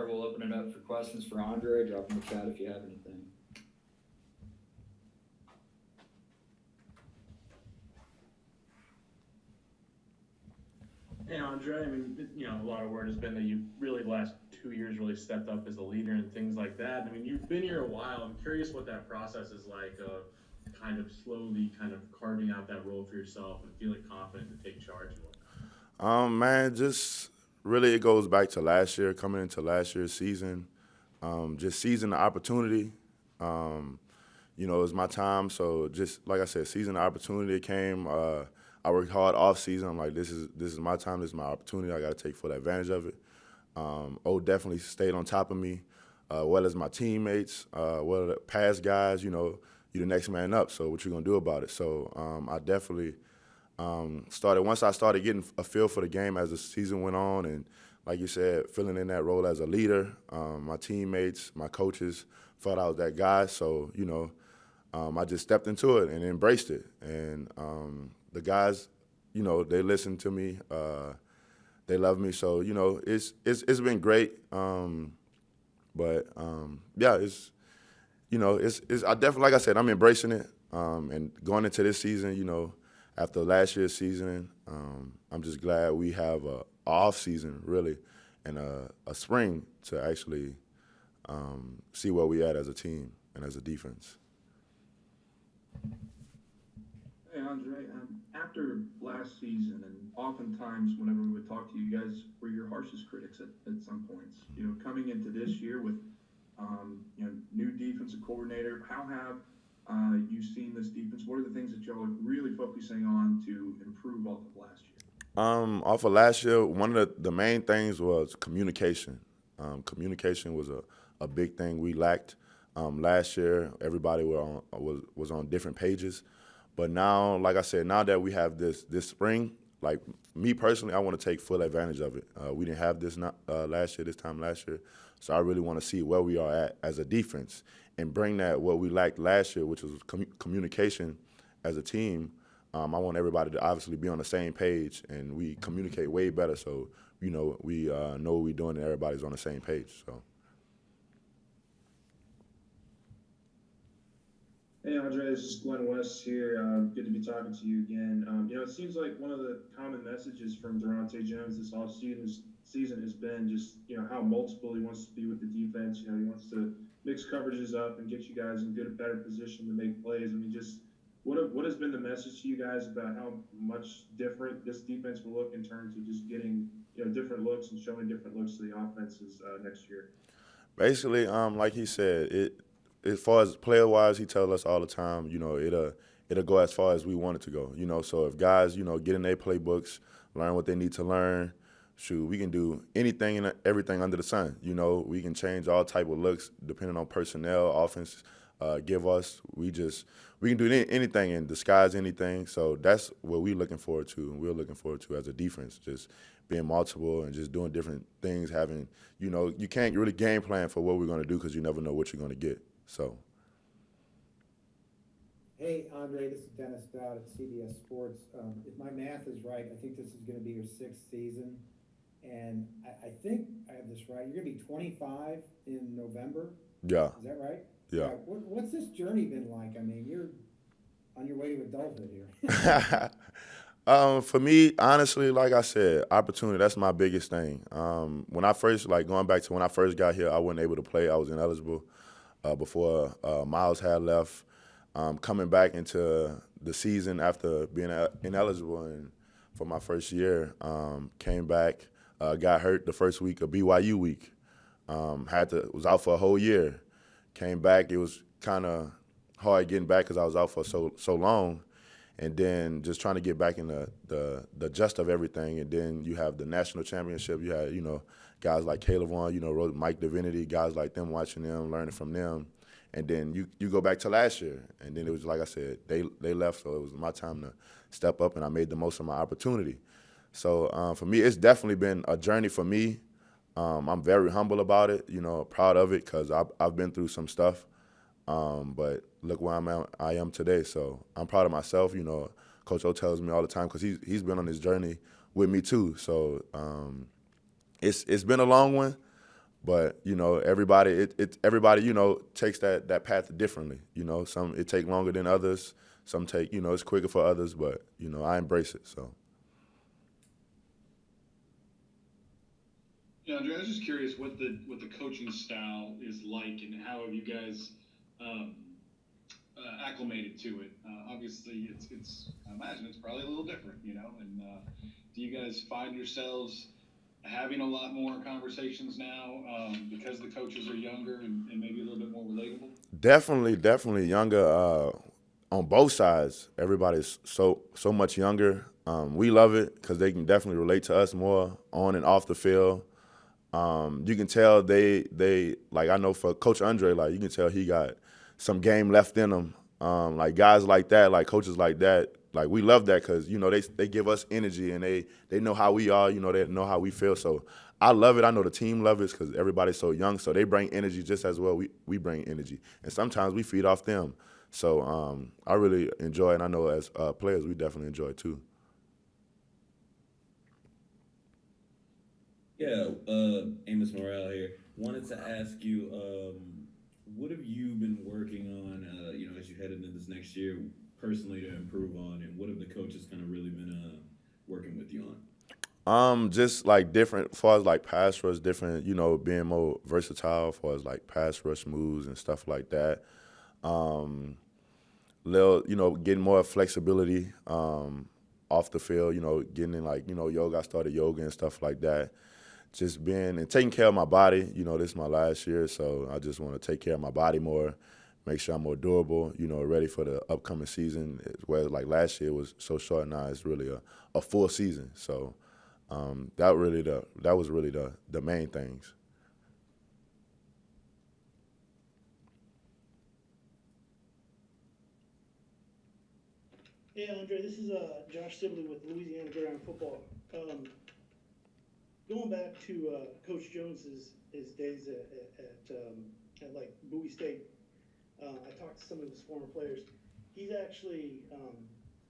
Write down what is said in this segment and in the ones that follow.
start, we'll open it up for questions for Andre. Drop in the chat if you have anything. Hey Andre, I mean, a lot of word has been that you've really the last 2 years really stepped up as a leader and things like that. I mean, you've been here a while. I'm curious what that process is like of kind of slowly kind of carving out that role for yourself and feeling confident to take charge and whatnot. Man, just really it goes back to last year, coming into last year's season, just seizing the opportunity. Um, it was my time, so just like I said, seizing the opportunity came. I worked hard off season. I'm like, this is my time, this is my opportunity. I got to take full advantage of it. Definitely stayed on top of me, well as my teammates, well the past guys. You're the next man up. So what you gonna do about it? So I definitely started once I started getting a feel for the game as the season went on, and like you said, filling in that role as a leader. My teammates, my coaches felt I was that guy, so I just stepped into it and embraced it. And the guys, they listened to me, they love me, so it's been great. Yeah, it's I definitely, like I said, I'm embracing it. And going into this season, after last year's season, I'm just glad we have a off season really, and a spring to actually see where we at as a team and as a defense. Hey Andre, after last season, and oftentimes whenever we would talk to you, you guys were your harshest critics at some points. Coming into this year with new defensive coordinator, how have you seen this defense? What are the things that y'all are really focusing on to improve off of last year? Off of last year, one of the main things was communication. Communication was a big thing we lacked. Last year, everybody was on different pages. But now, like I said, now that we have this spring, like me personally, I want to take full advantage of it. We didn't have this this time last year, so I really want to see where we are at as a defense and bring that what we lacked last year, which was communication as a team. I want everybody to obviously be on the same page, and we communicate way better. So we know what we're doing, and everybody's on the same page. So. Hey Andre, this is Glenn West here. Good to be talking to you again. It seems like one of the common messages from Daronte Jones this season has been just how multiple he wants to be with the defense. He wants to mix coverages up and get you guys in better position to make plays. I mean, just what has been the message to you guys about how much different this defense will look in terms of just getting different looks and showing different looks to the offenses next year? Basically, like he said, as far as player wise, he tells us all the time, it'll go as far as we want it to go. So if guys, get in their playbooks, learn what they need to learn, shoot, we can do anything and everything under the sun. We can change all type of looks depending on personnel, offense give us. We can do anything and disguise anything. So that's what we're looking forward to, and we're looking forward to as a defense, just being multiple and just doing different things. Having, you can't really game plan for what we're going to do because you never know what you're going to get. So. Hey, Andre, this is Dennis Stout at CBS Sports. If my math is right, I think this is going to be your sixth season. And I think I have this right. You're going to be 25 in November. Yeah. Is that right? Yeah. What's this journey been like? I mean, you're on your way to adulthood here. For me, honestly, like I said, opportunity, that's my biggest thing. When I first, going back to when I first got here, I wasn't able to play. I was ineligible before Miles had left. Coming back into the season after being ineligible and for my first year, came back, got hurt the first week of BYU week. Was out for a whole year. Came back, it was kind of hard getting back because I was out for so long. And then just trying to get back in the gist of everything. And then you have the national championship. You had, guys like Caleb Vaughn, Mike Divinity, guys like them, watching them, learning from them. And then you go back to last year. And then it was, like I said, they left, so it was my time to step up, and I made the most of my opportunity. So for me, it's definitely been a journey for me. I'm very humble about it, proud of it because I've been through some stuff. But look where I am today. So I'm proud of myself. Coach O tells me all the time because he's been on this journey with me too. So it's been a long one, But everybody, everybody, takes that path differently. Some it take longer than others. Some take, it's quicker for others. But I embrace it. So. Yeah, Andre, I was just curious what the coaching style is like, and how have you guys acclimated to it? Obviously, it's I imagine it's probably a little different, And do you guys find yourselves having a lot more conversations now because the coaches are younger and maybe a little bit more relatable? Definitely younger on both sides. Everybody's so much younger. We love it because they can definitely relate to us more on and off the field. You can tell they like, I know for Coach Andre, like you can tell he got some game left in him. Like guys like that, like coaches like that, like we love that because they give us energy and they know how we are, they know how we feel. So I love it. I know the team loves it because everybody's so young. So they bring energy just as well. We bring energy, and sometimes we feed off them. So I really enjoy it. And I know as players we definitely enjoy it too. Yeah, Amos Morale here. Wanted to ask you, what have you been working on, as you head into this next year, personally to improve on, and what have the coaches kind of really been working with you on? Just like different, as far as like pass rush, different, being more versatile, as far as like pass rush moves and stuff like that. Getting more flexibility off the field, getting in like, yoga. I started yoga and stuff like that. Just being and taking care of my body. This is my last year, so I just want to take care of my body more, make sure I'm more durable, ready for the upcoming season. Whereas like last year was so short, now it's really a full season. So that was really the main things. Hey Andre, this is Josh Sibley with Louisiana Gridiron Football. Going back to Coach Jones's days at like Bowie State, I talked to some of his former players. He's actually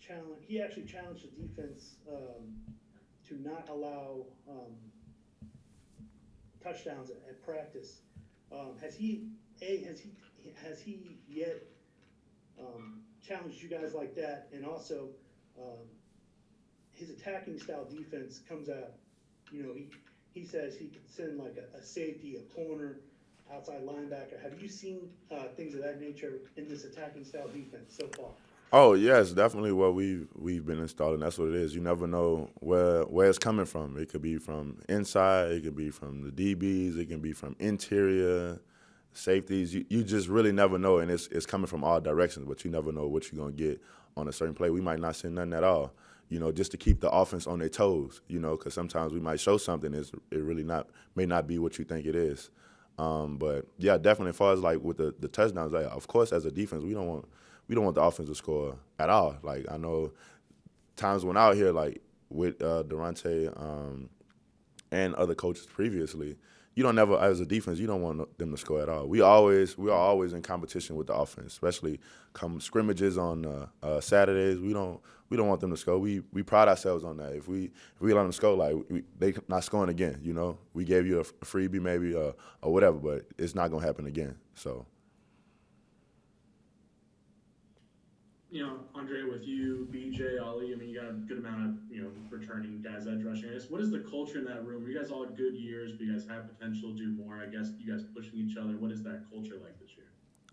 challenged the defense to not allow touchdowns at practice. Has he yet challenged you guys like that? And also, his attacking style defense comes out. He says he can send like a safety, a corner, outside linebacker. Have you seen things of that nature in this attacking style defense so far? Oh yes, definitely what we've been installing. That's what it is. You never know where it's coming from. It could be from inside, it could be from the DBs, it can be from interior safeties. You just really never know, and it's coming from all directions. But you never know what you're gonna get on a certain play. We might not send nothing at all. Just to keep the offense on their toes, because sometimes we might show something it really may not be what you think it is. But yeah, definitely as far as like with the touchdowns, like, of course as a defense we don't want the offense to score at all. Like I know times when out here like with Daronte and other coaches previously, you don't never as a defense you don't want them to score at all. We are always in competition with the offense, especially come scrimmages on Saturdays. We don't want them to score. We pride ourselves on that. If we let them score, like they not scoring again. We gave you a freebie maybe or whatever, but it's not gonna happen again. So. Andre, with you, BJ, Ali, I mean, you got a good amount of, returning guys edge rushing. I guess, what is the culture in that room? You guys all had good years, but you guys have potential to do more. I guess you guys pushing each other. What is that culture like this year?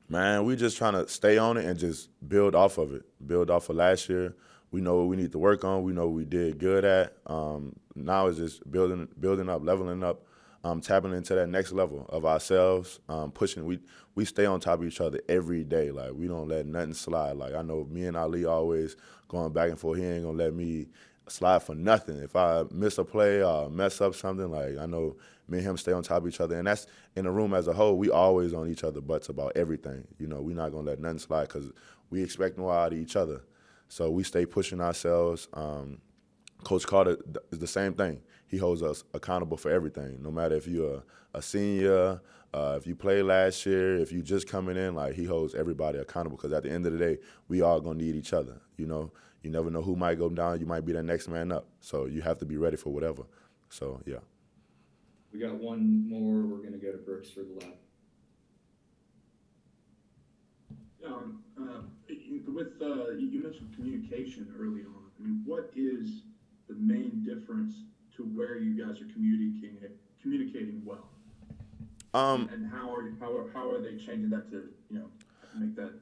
Man, we just trying to stay on it and just build off of it. Build off of last year. We know what we need to work on. We know what we did good at. Now it's just building up, leveling up, tapping into that next level of ourselves, pushing. We stay on top of each other every day. Like we don't let nothing slide. Like I know me and Ali always going back and forth. He ain't gonna let me slide for nothing. If I miss a play or mess up something, like I know me and him stay on top of each other. And that's in the room as a whole. We always on each other's butts about everything. We're not gonna let nothing slide because we expect more out of each other. So we stay pushing ourselves. Coach Carter is the same thing. He holds us accountable for everything, no matter if you're a senior, if you played last year, if you just coming in, like he holds everybody accountable because at the end of the day, we all gonna need each other. You never know who might go down. You might be the next man up. So you have to be ready for whatever. So, yeah. We got one more. We're gonna go to Brooks for the lab. You mentioned communication early on. I mean, what is the main difference to where you guys are communicating well? And how are they changing that to, make that?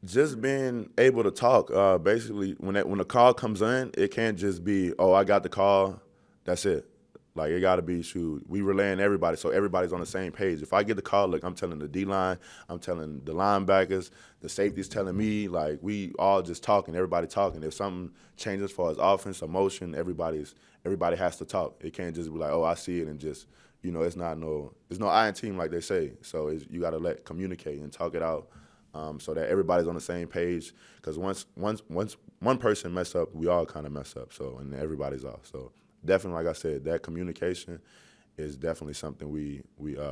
Just being able to talk. Basically, when the call comes in, it can't just be, oh, I got the call, that's it. Like, it got to be, shoot, we relaying everybody, so everybody's on the same page. If I get the call, look, I'm telling the D-line, I'm telling the linebackers, the safety's telling me, like, we all just talking, everybody talking. If something changes as far as offense or motion, everybody has to talk. It can't just be like, oh, I see it and just, it's no I in team like they say. So you got to communicate and talk it out. So that everybody's on the same page. Because once one person mess up, we all kind of mess up. So, and everybody's off. So definitely, like I said, that communication is definitely something we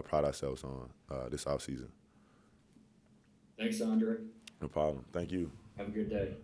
pride ourselves on this offseason. Thanks, Andre. No problem. Thank you. Have a good day.